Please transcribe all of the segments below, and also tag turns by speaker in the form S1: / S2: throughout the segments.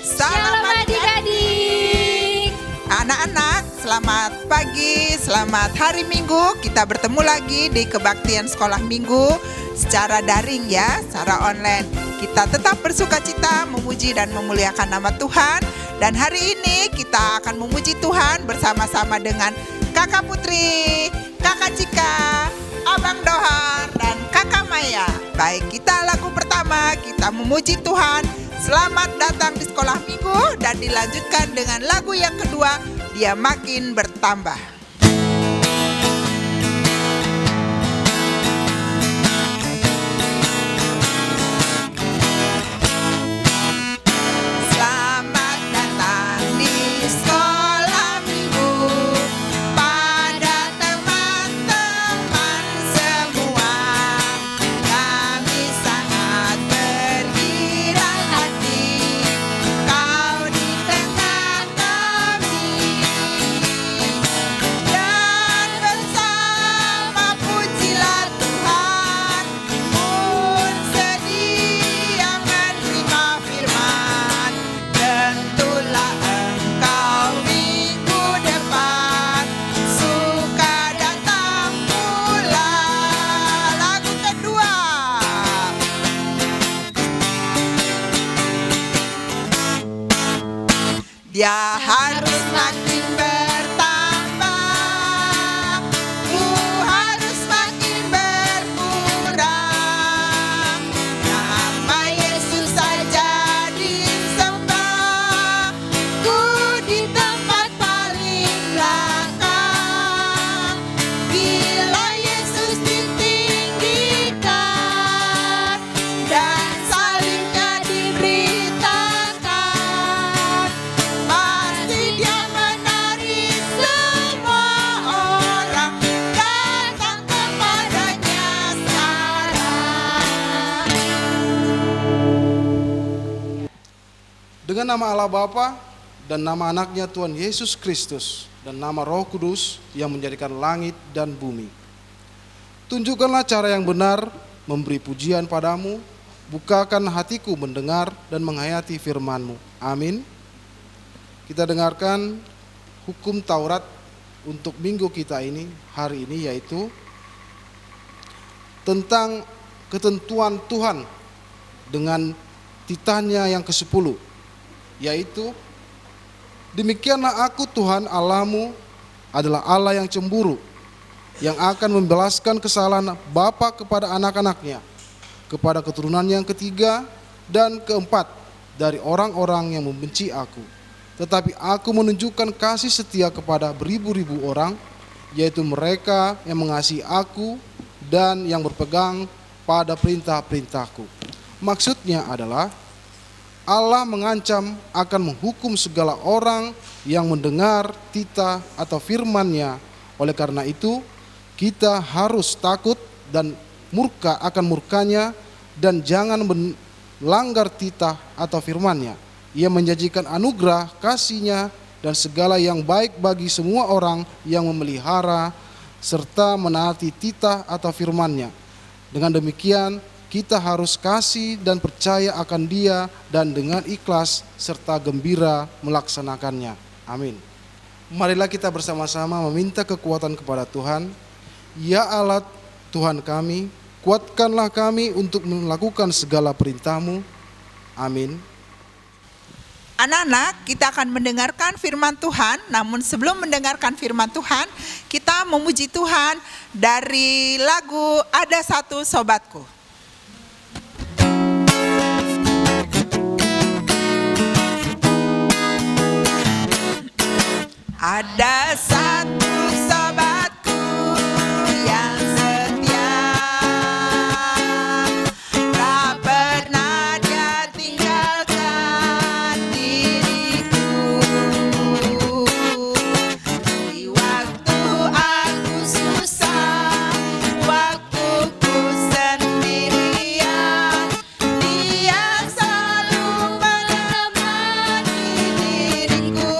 S1: Salam adik-adik.
S2: Anak-anak, selamat pagi, selamat hari Minggu. Kita bertemu lagi di kebaktian sekolah Minggu secara daring ya, secara online. Kita tetap bersuka cita, memuji dan memuliakan nama Tuhan. Dan hari ini kita akan memuji Tuhan bersama-sama dengan Kakak Putri, Kakak Cika, Abang Dohar, dan Kakak Maya. Baik, kita lagu pertama, kita memuji Tuhan. Selamat datang di sekolah Minggu, dan dilanjutkan dengan lagu yang kedua, Dia Makin Bertambah. Selamat datang di sekolah Minggu, pada teman-teman semua. Kami sangat bergembira hati kau di tengah kami. Dan bersama pujilah Tuhan, pun sedia menerima firman. Tentulah engkau minggu depan suka datang pula. Lagu kedua. Dia harus makin bertambah, ku harus makin berkurang. Nama Yesus saja disembah, ku di tempat paling belakang. Bila Yesus ditinggikan dan salibnya diberitakan, pasti Dia menarik semua orang datang kepadanya sekarang.
S3: Dengan nama Allah Bapa dan nama anaknya Tuhan Yesus Kristus dan nama Roh Kudus yang menjadikan langit dan bumi. Tunjukkanlah cara yang benar memberi pujian padamu, bukakan hatiku mendengar dan menghayati firman-Mu. Amin. Kita dengarkan hukum Taurat untuk minggu kita ini, hari ini, yaitu tentang ketentuan Tuhan dengan titahnya yang ke-10, yaitu demikianlah aku Tuhan Allahmu adalah Allah yang cemburu, yang akan membalaskan kesalahan bapa kepada anak-anaknya, kepada keturunan yang ketiga dan keempat dari orang-orang yang membenci aku. Tetapi aku menunjukkan kasih setia kepada beribu-ribu orang, yaitu mereka yang mengasihi aku dan yang berpegang pada perintah-perintahku. Maksudnya adalah Allah mengancam akan menghukum segala orang yang mendengar titah atau firman-Nya. Oleh karena itu, kita harus takut dan murka akan murkanya dan jangan melanggar titah atau firman-Nya. Ia menjanjikan anugerah kasih-Nya dan segala yang baik bagi semua orang yang memelihara serta menaati titah atau firman-Nya. Dengan demikian, kita harus kasih dan percaya akan Dia dan dengan ikhlas serta gembira melaksanakannya. Amin. Marilah kita bersama-sama meminta kekuatan kepada Tuhan. Ya Allah Tuhan kami, kuatkanlah kami untuk melakukan segala perintah-Mu. Amin.
S2: Anak-anak, kita akan mendengarkan firman Tuhan. Namun sebelum mendengarkan firman Tuhan, kita memuji Tuhan dari lagu Ada Satu Sobatku. Ada satu sobatku yang setia, tak pernah dia tinggalkan diriku. Di waktu aku susah, waktu ku sendirian, Dia selalu menemani diriku.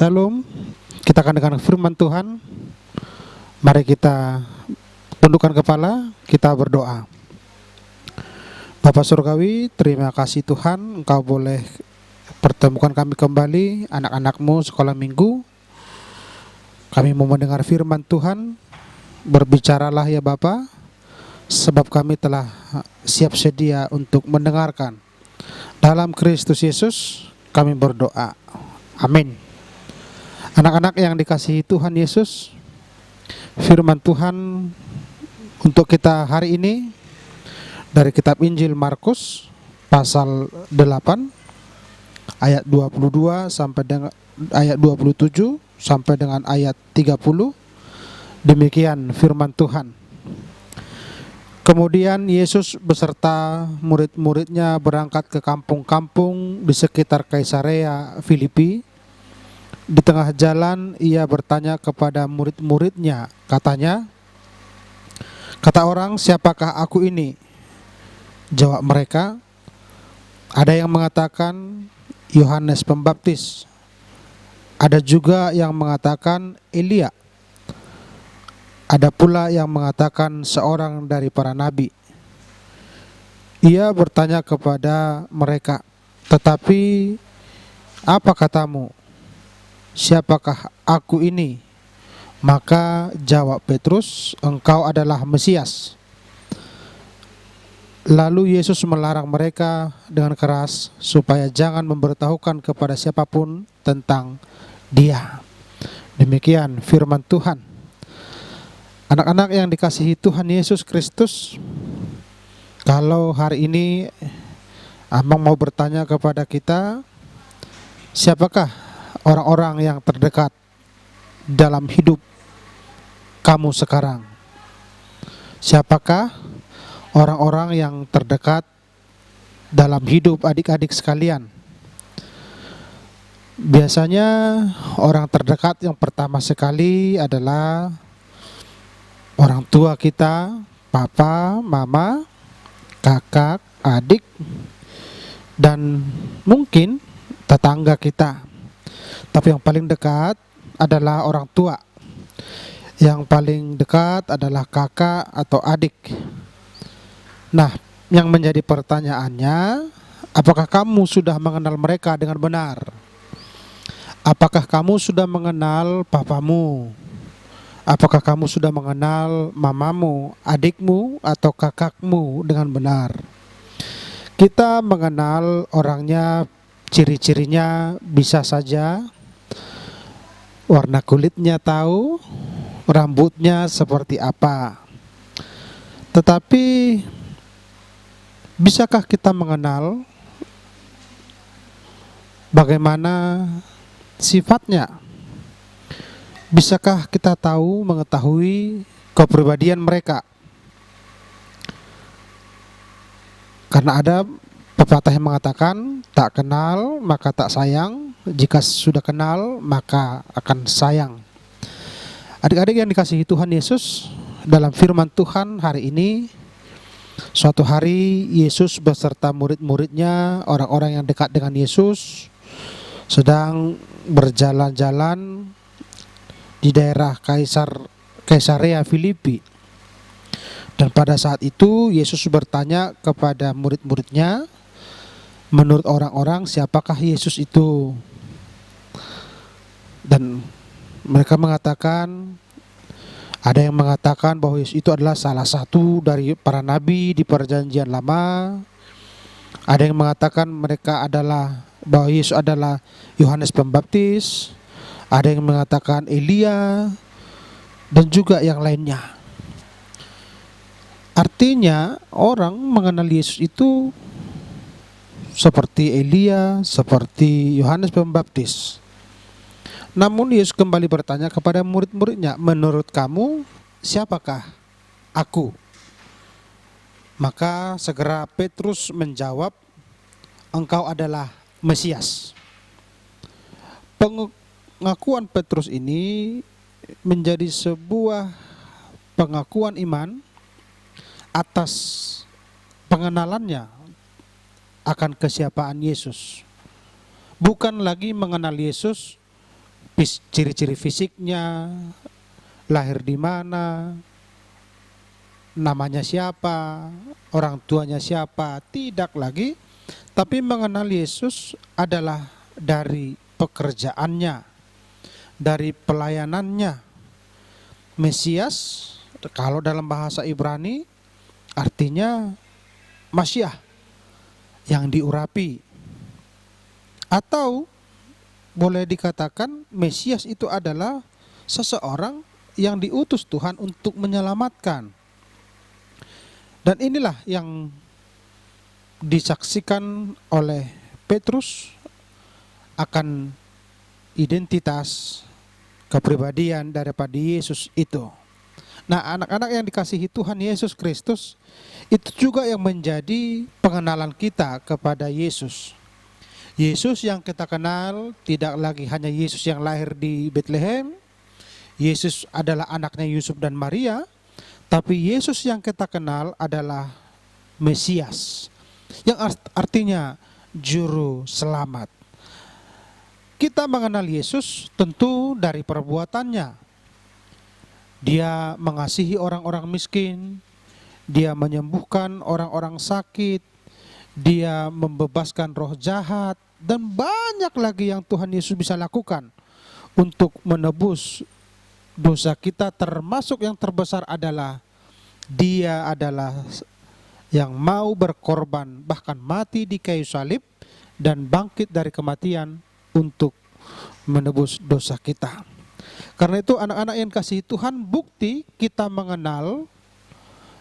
S4: Shalom. Kita akan dengar firman Tuhan. Mari kita tundukkan kepala, kita berdoa. Bapa Surgawi, terima kasih Tuhan, Engkau boleh pertemukan kami kembali, anak-anak-Mu sekolah minggu. Kami mau mendengar firman Tuhan. Berbicaralah ya Bapa, sebab kami telah siap sedia untuk mendengarkan. Dalam Kristus Yesus kami berdoa. Amin. Anak-anak yang dikasihi Tuhan Yesus, firman Tuhan untuk kita hari ini dari kitab Injil Markus pasal 8 ayat 22 sampai dengan ayat 27 sampai dengan ayat 30. Demikian firman Tuhan. Kemudian Yesus beserta murid-muridnya berangkat ke kampung-kampung di sekitar Kaisarea Filipi. Di tengah jalan ia bertanya kepada murid-muridnya, katanya, "Kata orang, siapakah aku ini?" Jawab mereka, "Ada yang mengatakan Yohanes Pembaptis, ada juga yang mengatakan Elia, ada pula yang mengatakan seorang dari para nabi." Ia bertanya kepada mereka, "Tetapi apa katamu? Siapakah aku ini?" Maka jawab Petrus, "Engkau adalah Mesias." Lalu Yesus melarang mereka dengan keras supaya jangan memberitahukan kepada siapapun tentang Dia. Demikian firman Tuhan. Anak-anak yang dikasihi Tuhan Yesus Kristus, kalau hari ini Abang mau bertanya kepada kita, siapakah orang-orang yang terdekat dalam hidup kamu sekarang? Siapakah orang-orang yang terdekat dalam hidup adik-adik sekalian? Biasanya orang terdekat yang pertama sekali adalah orang tua kita, papa, mama, kakak, adik, dan mungkin tetangga kita. Tapi yang paling dekat adalah orang tua. Yang paling dekat adalah kakak atau adik. Nah, yang menjadi pertanyaannya, apakah kamu sudah mengenal mereka dengan benar? Apakah kamu sudah mengenal papamu? Apakah kamu sudah mengenal mamamu, adikmu, atau kakakmu dengan benar? Kita mengenal orangnya, ciri-cirinya bisa saja warna kulitnya tahu, rambutnya seperti apa. Tetapi bisakah kita mengenal bagaimana sifatnya? Bisakah kita mengetahui kepribadian mereka? Karena ada pepatah yang mengatakan, tak kenal maka tak sayang, jika sudah kenal maka akan sayang. Adik-adik yang dikasihi Tuhan Yesus, dalam firman Tuhan hari ini, suatu hari Yesus beserta murid-muridnya, orang-orang yang dekat dengan Yesus, sedang berjalan-jalan di daerah Kaisarea Filipi. Dan pada saat itu Yesus bertanya kepada murid-muridnya, menurut orang-orang siapakah Yesus itu? Dan mereka mengatakan, ada yang mengatakan bahwa Yesus itu adalah salah satu dari para nabi di Perjanjian Lama. Ada yang mengatakan bahwa Yesus adalah Yohanes Pembaptis. Ada yang mengatakan Elia, dan juga yang lainnya. Artinya orang mengenal Yesus itu seperti Elia, seperti Yohanes Pembaptis. Namun Yesus kembali bertanya kepada murid-muridnya, menurut kamu siapakah aku? Maka segera Petrus menjawab, engkau adalah Mesias. Pengakuan Petrus ini menjadi sebuah pengakuan iman atas pengenalannya akan kesiapaan Yesus. Bukan lagi mengenal Yesus ciri-ciri fisiknya, lahir di mana, namanya siapa, orang tuanya siapa, tidak lagi, tapi mengenal Yesus adalah dari pekerjaannya, dari pelayanannya. Mesias, kalau dalam bahasa Ibrani, artinya Masyah, yang diurapi. Atau boleh dikatakan Mesias itu adalah seseorang yang diutus Tuhan untuk menyelamatkan. Dan inilah yang disaksikan oleh Petrus akan identitas kepribadian daripada Yesus itu. Nah, anak-anak yang dikasihi Tuhan Yesus Kristus, itu juga yang menjadi pengenalan kita kepada Yesus. Yesus yang kita kenal tidak lagi hanya Yesus yang lahir di Bethlehem, Yesus adalah anaknya Yusuf dan Maria, tapi Yesus yang kita kenal adalah Mesias, yang artinya juru selamat. Kita mengenal Yesus tentu dari perbuatannya. Dia mengasihi orang-orang miskin, dia menyembuhkan orang-orang sakit, dia membebaskan roh jahat, dan banyak lagi yang Tuhan Yesus bisa lakukan untuk menebus dosa kita, termasuk yang terbesar adalah dia adalah yang mau berkorban, bahkan mati di kayu salib dan bangkit dari kematian untuk menebus dosa kita. Karena itu anak-anak yang kasih Tuhan, bukti kita mengenal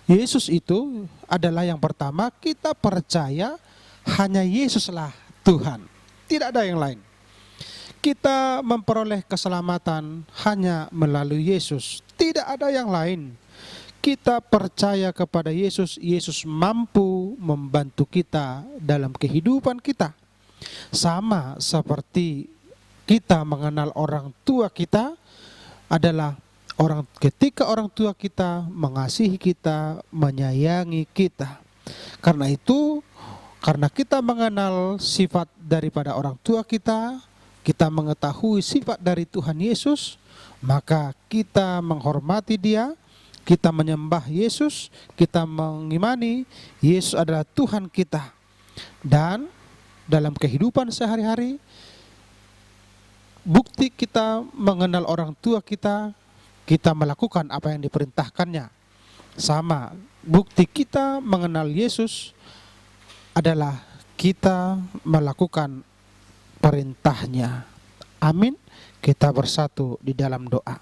S4: Yesus itu adalah yang pertama, kita percaya hanya Yesuslah Tuhan, tidak ada yang lain. Kita memperoleh keselamatan hanya melalui Yesus, tidak ada yang lain. Kita percaya kepada Yesus, Yesus mampu membantu kita dalam kehidupan kita. Sama seperti kita mengenal orang tua kita adalah ketika orang tua kita mengasihi kita, menyayangi kita. Karena itu, karena kita mengenal sifat daripada orang tua kita, kita mengetahui sifat dari Tuhan Yesus, maka kita menghormati Dia, kita menyembah Yesus, kita mengimani Yesus adalah Tuhan kita. Dan dalam kehidupan sehari-hari, bukti kita mengenal orang tua kita, kita melakukan apa yang diperintahkannya. Sama, bukti kita mengenal Yesus adalah kita melakukan perintahnya. Amin. Kita bersatu di dalam doa.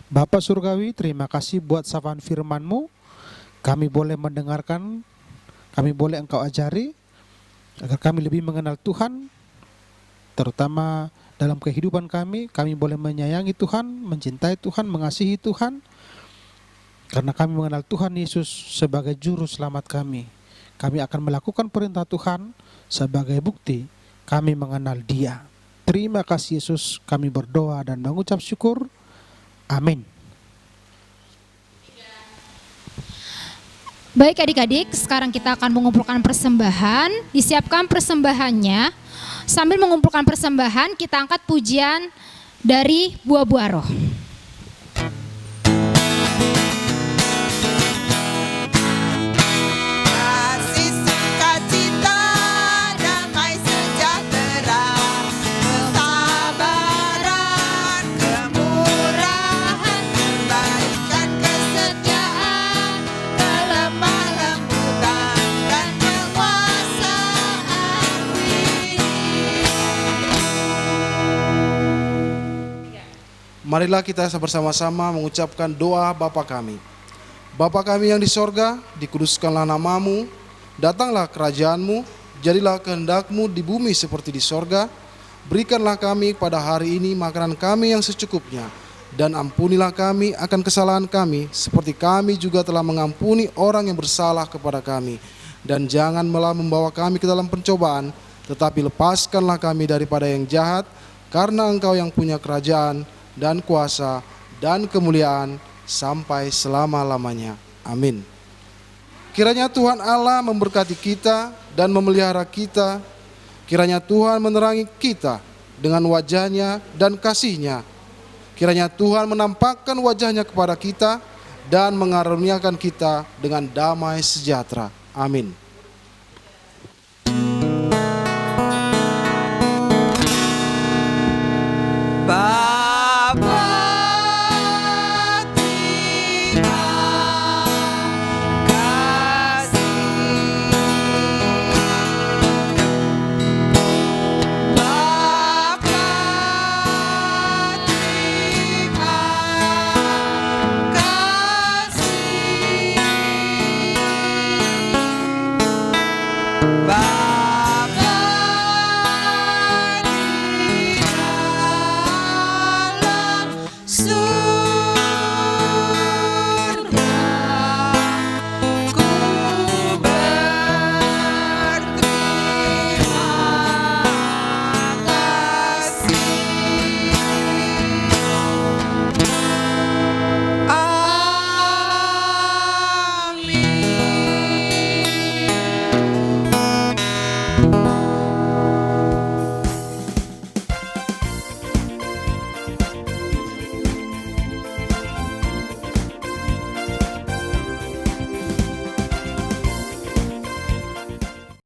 S4: Bapa Surgawi, terima kasih buat sapaan firman-Mu. Kami boleh mendengarkan, kami boleh Engkau ajari, agar kami lebih mengenal Tuhan, terutama dalam kehidupan kami boleh menyayangi Tuhan, mencintai Tuhan, mengasihi Tuhan, karena kami mengenal Tuhan Yesus sebagai juru selamat kami. Kami akan melakukan perintah Tuhan sebagai bukti kami mengenal Dia. Terima kasih Yesus, kami berdoa dan mengucap syukur. Amin.
S1: Baik adik-adik, sekarang kita akan mengumpulkan persembahan. Disiapkan persembahannya. Sambil mengumpulkan persembahan, kita angkat pujian dari buah-buah roh.
S2: Kasih sukacita, damai sejahtera, kesabaran, kemurahan, kebaikan, kesetiaan, kelemah lembutan, dan penguasaan diri.
S3: Marilah kita bersama-sama mengucapkan doa Bapa kami. Bapa kami yang di sorga, dikuduskanlah namamu, datanglah kerajaan-Mu, jadilah kehendak-Mu di bumi seperti di sorga. Berikanlah kami pada hari ini makanan kami yang secukupnya, dan ampunilah kami akan kesalahan kami, seperti kami juga telah mengampuni orang yang bersalah kepada kami. Dan janganlah membawa kami ke dalam pencobaan, tetapi lepaskanlah kami daripada yang jahat, karena Engkau yang punya kerajaan, dan kuasa, dan kemuliaan, sampai selama-lamanya. Amin. Kiranya Tuhan Allah memberkati kita dan memelihara kita. Kiranya Tuhan menerangi kita dengan wajahnya dan kasih-Nya. Kiranya Tuhan menampakkan wajahnya kepada kita dan mengaruniakan kita dengan damai sejahtera. Amin.
S2: Bapa, terima kasih. Bapa, terima kasih.